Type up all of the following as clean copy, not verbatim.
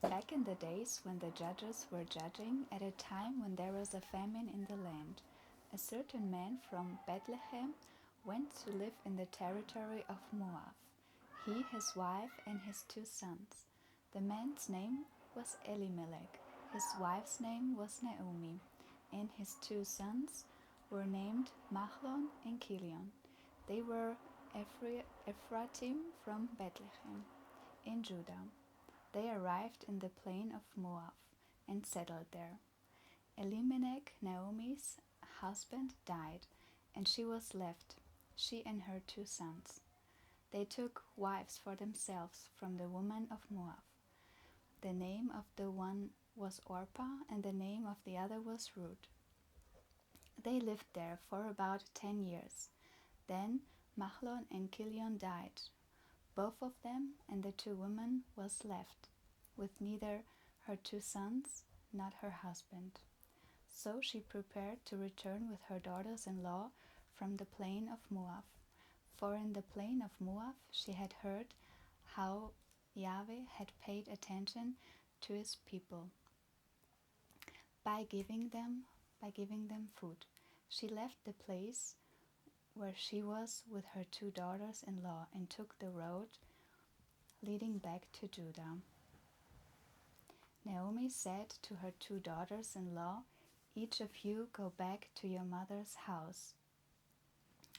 Back in the days when the judges were judging, at a time when there was a famine in the land, a certain man from Bethlehem went to live in the territory of Moab. He, his wife, and his 2 sons. The man's name was Elimelech, his wife's name was Naomi, and his 2 sons were named Mahlon and Kilion. They were Ephraim from Bethlehem in Judah. They arrived in the plain of Moab and settled there. Elimelech, Naomi's husband, died, and she was left, she and her 2 sons. They took wives for themselves from the women of Moab. The name of the one was Orpah, and the name of the other was Ruth. They lived there for about 10 years. Then Mahlon and Kilion died, both of them, and the 2 women was left, with neither her 2 sons nor her husband. So she prepared to return with her daughters-in-law from the plain of Moab. For in the plain of Moab she had heard how Yahweh had paid attention to his people by giving them food. She left the place where she was with her 2 daughters-in-law and took the road leading back to Judah. Naomi said to her 2 daughters-in-law, "Each of you go back to your mother's house.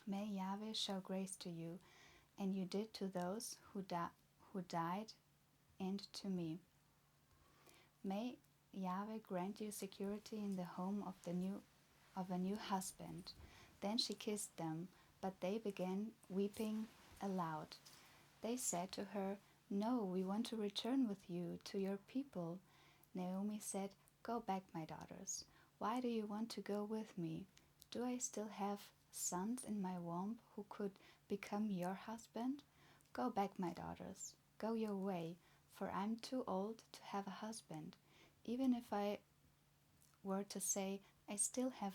May Yahweh show grace to you, and you did to those who died, and to me. May Yahweh grant you security in the home of a new husband." Then she kissed them, but they began weeping aloud. They said to her, "No, we want to return with you to your people." Naomi said, "Go back, my daughters. Why do you want to go with me? Do I still have sons in my womb who could become your husband? Go back, my daughters. Go your way, for I'm too old to have a husband. Even if I were to say, I still have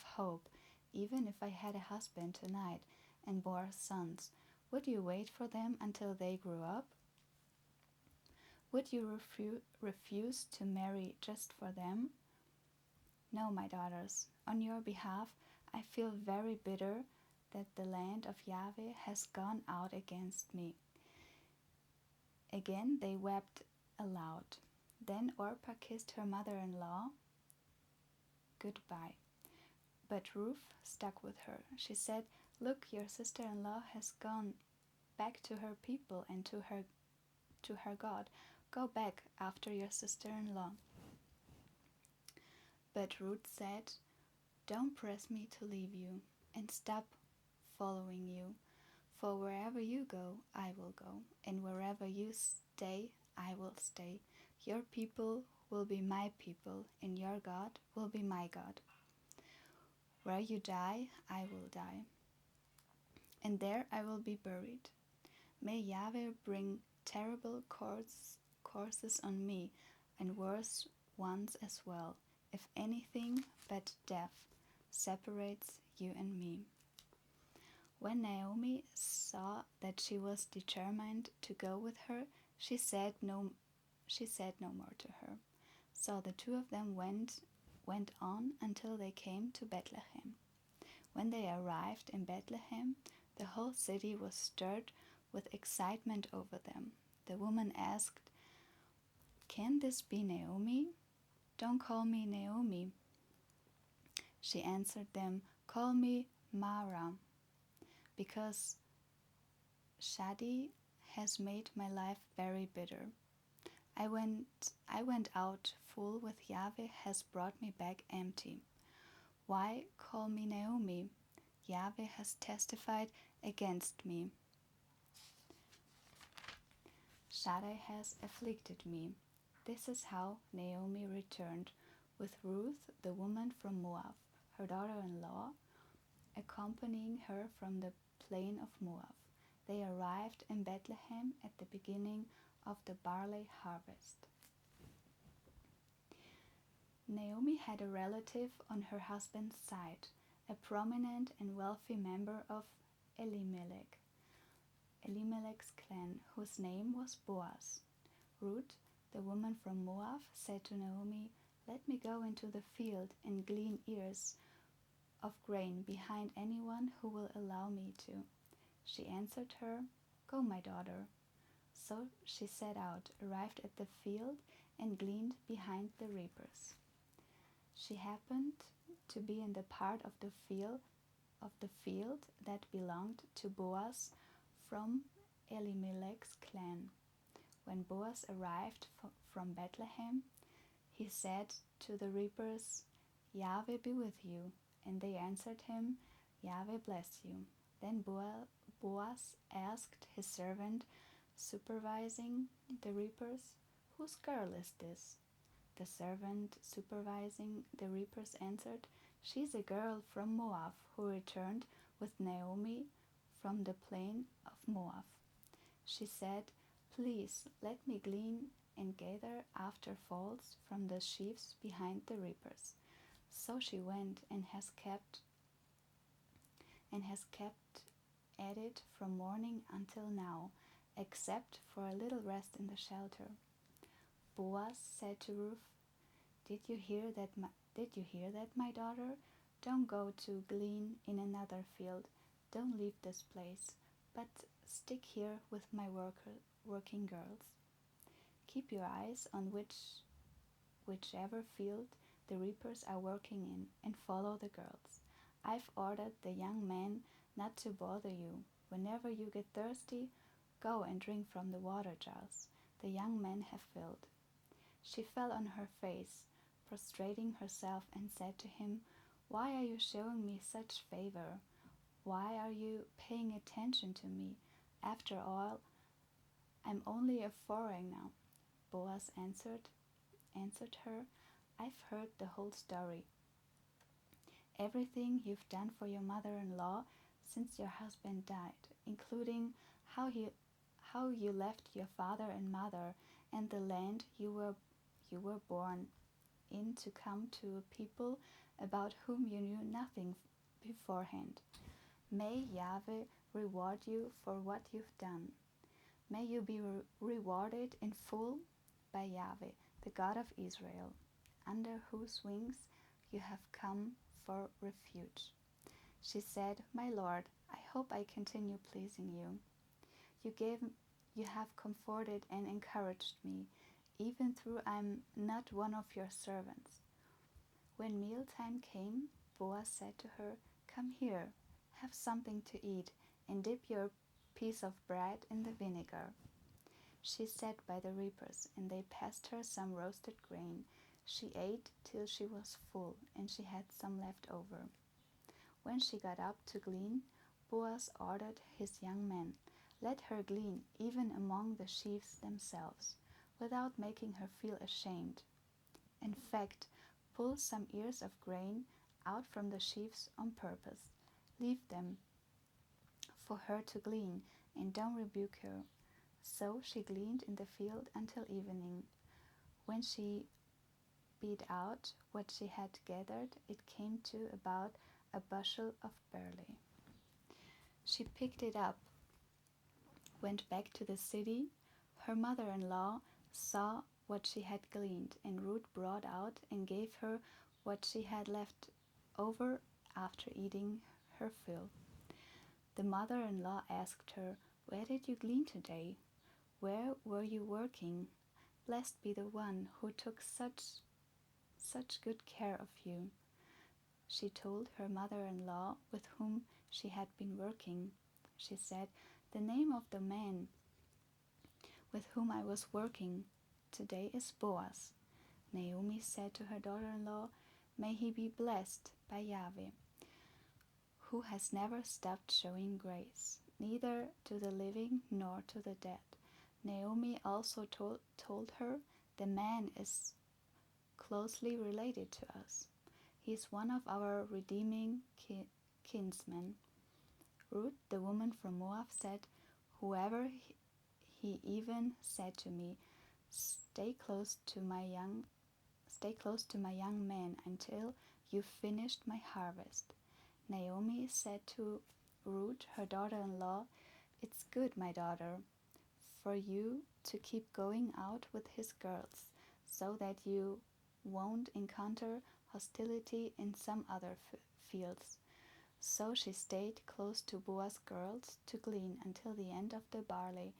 hope. Even if I had a husband tonight and bore sons, would you wait for them until they grew up? Would you refuse to marry just for them? No, my daughters, on your behalf I feel very bitter that the land of Yahweh has gone out against me." Again they wept aloud. Then Orpah kissed her mother-in-law goodbye. But Ruth stuck with her. She said, "Look, your sister-in-law has gone back to her people and to her God. Go back after your sister-in-law." But Ruth said, "Don't press me to leave you and stop following you. For wherever you go, I will go, and wherever you stay, I will stay. Your people will be my people, and your God will be my God. Where you die, I will die, and there I will be buried. May Yahweh bring terrible curses on me, and worse ones as well, if anything but death separates you and me." When Naomi saw that she was determined to go with her, she said no more to her. So the 2 of them went on until they came to Bethlehem. When they arrived in Bethlehem, the whole city was stirred with excitement over them. The woman asked, "Can this be Naomi? Don't call me Naomi." She answered them, "Call me Mara, because Shadi has made my life very bitter. I went out full, with Yahweh has brought me back empty. Why call me Naomi? Yahweh has testified against me. Shaddai has afflicted me." This is how Naomi returned, with Ruth, the woman from Moab, her daughter-in-law, accompanying her from the plain of Moab. They arrived in Bethlehem at the beginning of the barley harvest. Naomi had a relative on her husband's side, a prominent and wealthy member of Elimelech's clan, whose name was Boaz. Ruth, the woman from Moab, said to Naomi, "Let me go into the field and glean ears of grain behind anyone who will allow me to." She answered her, "Go, my daughter." So she set out, arrived at the field, and gleaned behind the reapers. She happened to be in the part of the field that belonged to Boaz from Elimelech's clan. When Boaz arrived from Bethlehem, he said to the reapers, "Yahweh be with you." And they answered him, "Yahweh bless you." Then Boaz asked his servant supervising the reapers, "Whose girl is this?" The servant supervising the reapers answered, "She's a girl from Moab who returned with Naomi from the plain of Moab." She said, "Please let me glean and gather after falls from the sheaves behind the reapers." So she went and has kept at it from morning until now, except for a little rest in the shelter. Boaz said to Ruth, Did you hear that, my daughter? Don't go to glean in another field. Don't leave this place, but stick here with my working girls. Keep your eyes on whichever field the reapers are working in, and follow the girls. I've ordered the young men not to bother you. Whenever you get thirsty, go and drink from the water jars the young men have filled." She fell on her face, prostrating herself, and said to him, "Why are you showing me such favor? Why are you paying attention to me? After all, I'm only a foreigner." Boaz answered her, "I've heard the whole story. Everything you've done for your mother-in-law since your husband died, including how you left your father and mother and the land you were born in to come to a people about whom you knew nothing beforehand. May Yahweh reward you for what you've done. May you be rewarded in full by Yahweh, the God of Israel, under whose wings you have come for refuge." She said, "My Lord, I hope I continue pleasing you. You have comforted and encouraged me, even though I'm not one of your servants." When mealtime came, Boaz said to her, "Come here, have something to eat, and dip your piece of bread in the vinegar." She sat by the reapers, and they passed her some roasted grain. She ate till she was full, and she had some left over. When she got up to glean, Boaz ordered his young men, "Let her glean even among the sheaves themselves, without making her feel ashamed. In fact, pull some ears of grain out from the sheaves on purpose. Leave them for her to glean, and don't rebuke her." So she gleaned in the field until evening. When she beat out what she had gathered, it came to about a bushel of barley. She picked it up, went back to the city. Her mother-in-law saw what she had gleaned, and Ruth brought out and gave her what she had left over after eating her fill. The mother-in-law asked her, "Where did you glean today? Where were you working? Blessed be the one who took such good care of you." She told her mother-in-law with whom she had been working. She said, "The name of the man with whom I was working today is Boaz." Naomi said to her daughter-in-law, "May he be blessed by Yahweh, who has never stopped showing grace, neither to the living nor to the dead." Naomi also told her, "The man is closely related to us. He is one of our redeeming kinsmen." Ruth, the woman from Moab, said, "Whoever he even said to me, 'Stay close to my young man until you've finished my harvest.'" Naomi said to Ruth, her daughter-in-law, "It's good, my daughter. for you to keep going out with his girls, so that you won't encounter hostility in some other fields. So she stayed close to Boaz's girls to glean until the end of the barley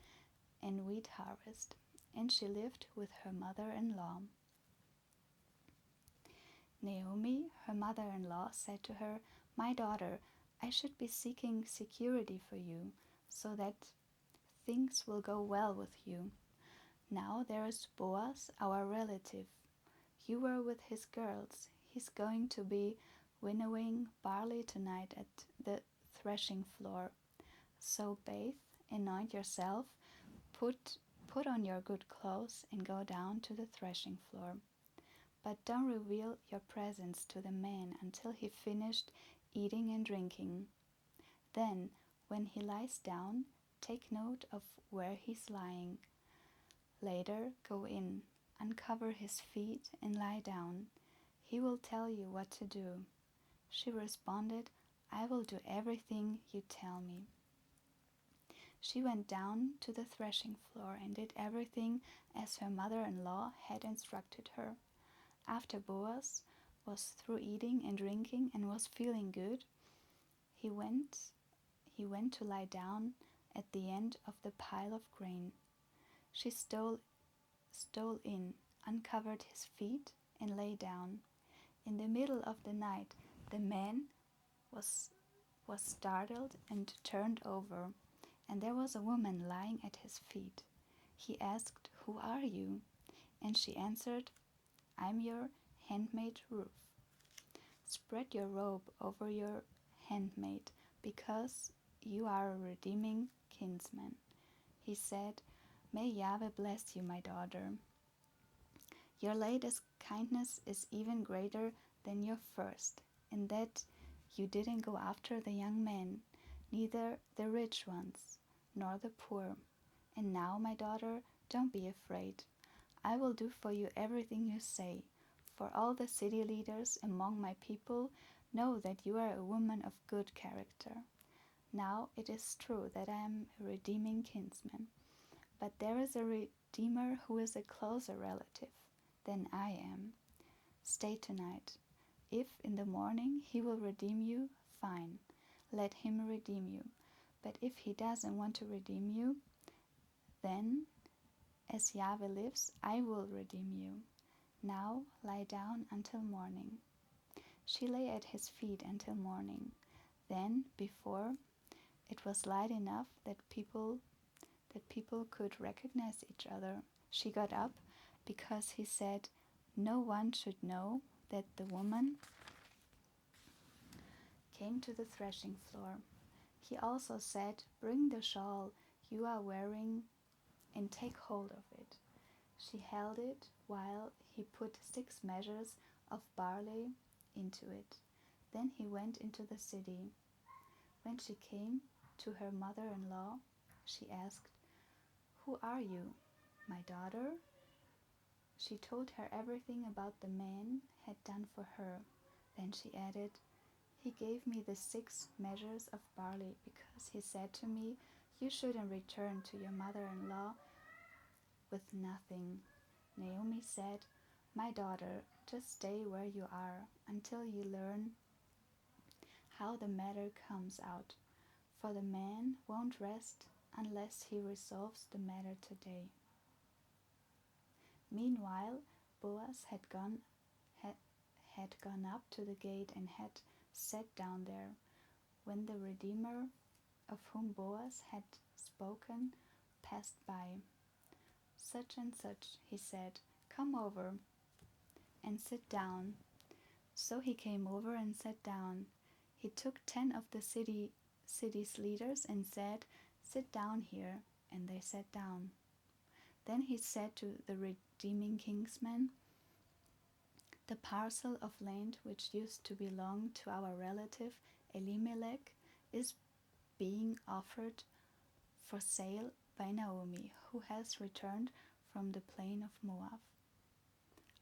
and wheat harvest, and she lived with her mother-in-law. Naomi, her mother-in-law, said to her, "My daughter, I should be seeking security for you, so that things will go well with you. Now there is Boaz, our relative. You were with his girls. He's going to be winnowing barley tonight at the threshing floor. So bathe, anoint yourself, put on your good clothes, and go down to the threshing floor. But don't reveal your presence to the man until he finished eating and drinking. Then, when he lies down, take note of where he's lying. Later, go in, uncover his feet, and lie down. He will tell you what to do." She responded, "I will do everything you tell me." She went down to the threshing floor and did everything as her mother-in-law had instructed her. After Boaz was through eating and drinking and was feeling good, he went to lie down at the end of the pile of grain. She stole in, uncovered his feet, and lay down. In the middle of the night, the man was startled and turned over, and there was a woman lying at his feet. He asked, "Who are you?" And she answered, "I'm your handmaid Ruth. Spread your robe over your handmaid, because you are a redeeming kinsman." He said, "May Yahweh bless you, my daughter. Your latest kindness is even greater than your first, in that you didn't go after the young men, neither the rich ones, nor the poor. And now, my daughter, don't be afraid. I will do for you everything you say, for all the city leaders among my people know that you are a woman of good character. Now it is true that I am a redeeming kinsman, but there is a Redeemer who is a closer relative than I am. Stay tonight. If in the morning he will redeem you, fine, let him redeem you. But if he doesn't want to redeem you, then, as Yahweh lives, I will redeem you. Now lie down until morning." She lay at his feet until morning. Then, before it was light enough that people could recognize each other, she got up, because he said no one should know that the woman came to the threshing floor. He also said, "Bring the shawl you are wearing and take hold of it." She held it while he put 6 measures of barley into it. Then he went into the city. When she came to her mother-in-law, she asked, "Who are you, my daughter?" She told her everything about the man had done for her. Then she added, "He gave me the 6 measures of barley because he said to me, 'You shouldn't return to your mother-in-law with nothing.'" Naomi said, "My daughter, just stay where you are until you learn how the matter comes out, for the man won't rest unless he resolves the matter today." Meanwhile, Boaz had gone up to the gate and had sat down there. When the Redeemer, of whom Boaz had spoken, passed by, "Such and such," he said, "come over and sit down." So he came over and sat down. He took 10 of the city's leaders and said, "Sit down here," and they sat down. Then he said to the redeeming kinsman, "The parcel of land which used to belong to our relative Elimelech is being offered for sale by Naomi, who has returned from the plain of Moab.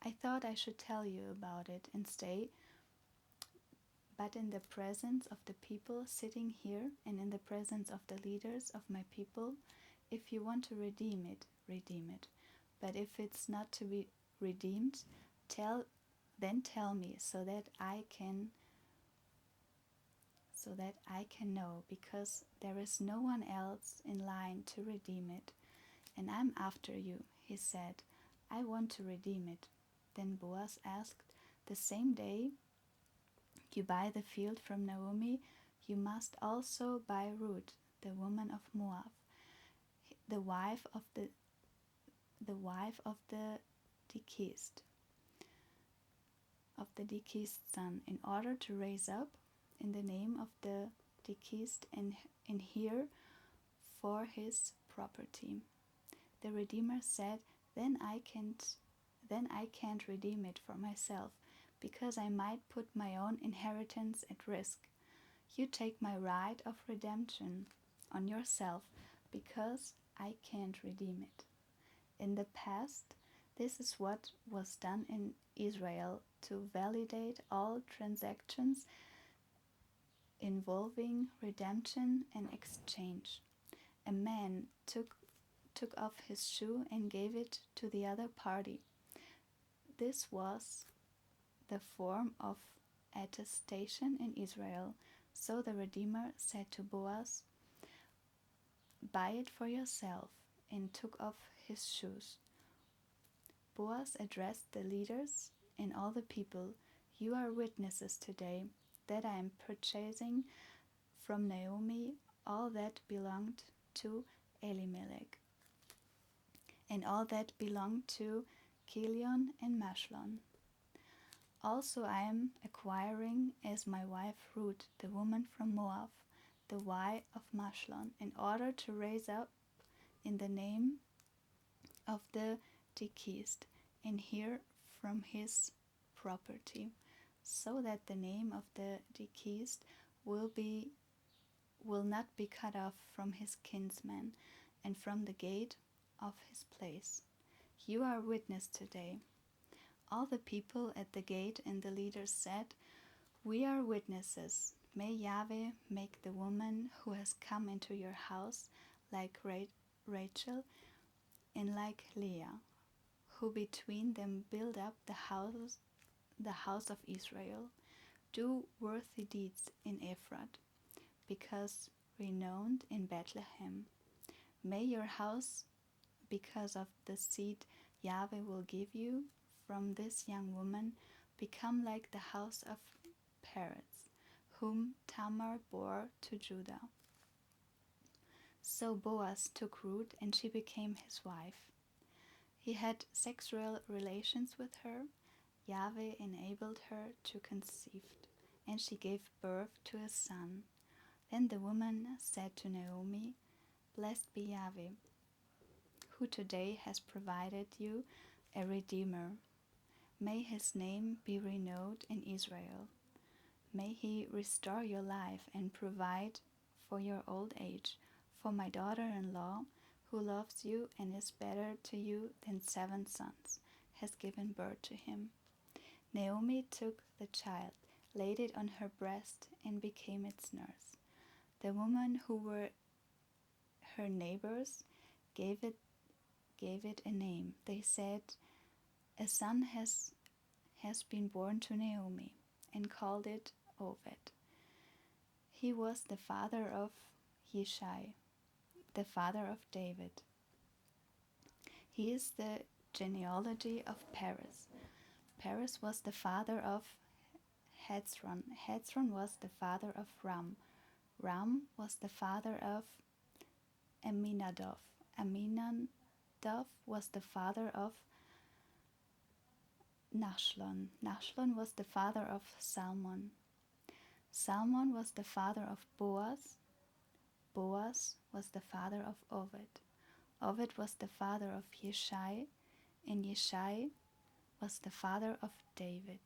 I thought I should tell you about it and stay, but in the presence of the people sitting here and in the presence of the leaders of my people, If you want to redeem it, redeem it. But if it's not to be redeemed, tell me so that I can know, because there is no one else in line to redeem it. And I'm after you, he said. I want to redeem it. Then Boaz asked, the same day you buy the field from Naomi, you must also buy Ruth, the woman of Moab, the wife of the deceased son, in order to raise up in the name of the deceased and heir for his property. The Redeemer said, then I can't redeem it for myself, because I might put my own inheritance at risk. You take my right of redemption on yourself, because I can't redeem it. In the past, this is what was done in Israel to validate all transactions involving redemption and exchange. A man took off his shoe and gave it to the other party. This was the form of attestation in Israel. So the Redeemer said to Boaz, buy it for yourself, and took off his shoes. Boaz addressed the leaders and all the people, you are witnesses today that I am purchasing from Naomi all that belonged to Elimelech, and all that belonged to Chilion and Mashlon. Also I am acquiring as my wife Ruth, the woman from Moab, the wife of Mashlon, in order to raise up in the name of the deceased and hear from his property, so that the name of the deceased will not be cut off from his kinsmen and from the gate of his place. You are witness today. All the people at the gate and the leaders said, we are witnesses. May Yahweh make the woman who has come into your house like Rachel and like Leah, who between them build up the house of Israel. Do worthy deeds in Ephrath, because renowned in Bethlehem. May your house, because of the seed Yahweh will give you from this young woman, become like the house of Perez, whom Tamar bore to Judah. So Boaz took Ruth, and she became his wife. He had sexual relations with her. Yahweh enabled her to conceive, and she gave birth to a son. Then the woman said to Naomi, blessed be Yahweh, who today has provided you a redeemer. May his name be renowned in Israel. May he restore your life and provide for your old age. For my daughter-in-law, who loves you and is better to you than 7 sons, has given birth to him. Naomi took the child, laid it on her breast, and became its nurse. The women who were her neighbors gave it a name. They said, a son has been born to Naomi, and called it Obed. He was the father of Yishai, the father of David. He is the genealogy of Perez. Perez was the father of Hezron. Hezron was the father of Ram. Ram was the father of Aminadab. Aminadab was the father of Nashlon. Nashlon was the father of Salmon. Salmon was the father of Boaz. Boaz was the father of Obed. Obed was the father of Yishai, and Yishai was the father of David.